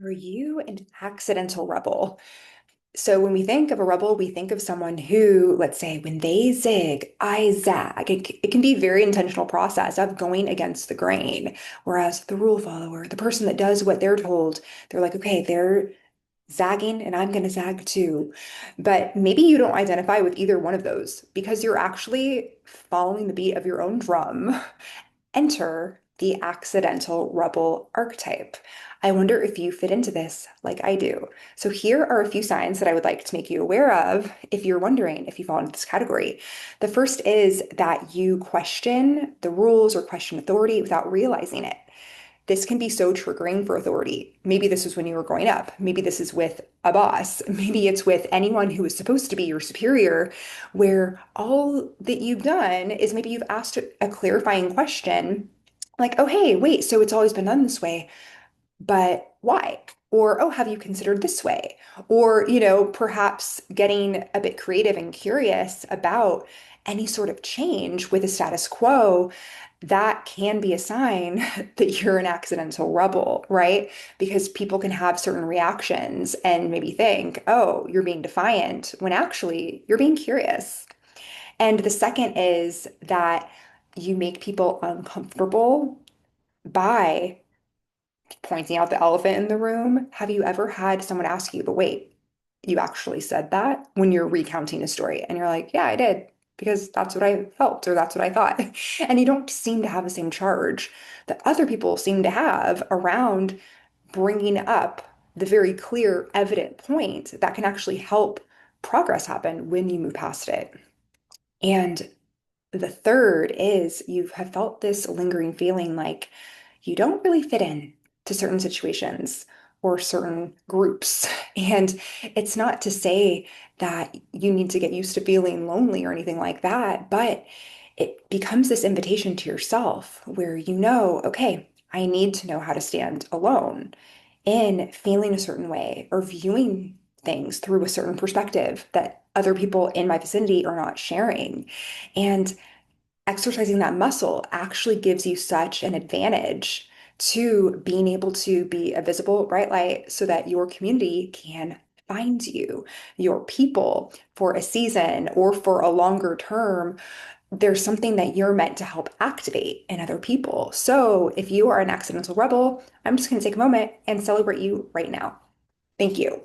Are you an accidental rebel? So when we think of a rebel, we think of someone who, let's say, when they zig, I zag. It can be a very intentional process of going against the grain. Whereas the rule follower, the person that does what they're told, they're like, okay, they're zagging and I'm going to zag too. But maybe you don't identify with either one of those because you're actually following the beat of your own drum. Enter the accidental rebel archetype. I wonder if you fit into this like I do. So here are a few signs that I would like to make you aware of if you're wondering if you fall into this category. The first is that you question the rules or question authority without realizing it. This can be so triggering for authority. Maybe this is when you were growing up. Maybe this is with a boss. Maybe it's with anyone who is supposed to be your superior, where all that you've done is maybe you've asked a clarifying question, like, oh, hey, wait, so it's always been done this way, but why? Or, oh, have you considered this way? Or, perhaps getting a bit creative and curious about any sort of change with the status quo, that can be a sign that you're an accidental rebel, right? Because people can have certain reactions and maybe think, oh, you're being defiant, when actually you're being curious. And the second is that you make people uncomfortable by pointing out the elephant in the room. Have you ever had someone ask you, but wait, you actually said that when you're recounting a story? And you're like, yeah, I did, because that's what I felt or that's what I thought. And you don't seem to have the same charge that other people seem to have around bringing up the very clear, evident point that can actually help progress happen when you move past it. And the third is you have felt this lingering feeling like you don't really fit in to certain situations or certain groups. And it's not to say that you need to get used to feeling lonely or anything like that, but it becomes this invitation to yourself where okay, I need to know how to stand alone in feeling a certain way or viewing things through a certain perspective that other people in my vicinity are not sharing. And exercising that muscle actually gives you such an advantage to being able to be a visible bright light so that your community can find you, your people for a season or for a longer term. There's something that you're meant to help activate in other people. So if you are an accidental rebel, I'm just going to take a moment and celebrate you right now. Thank you.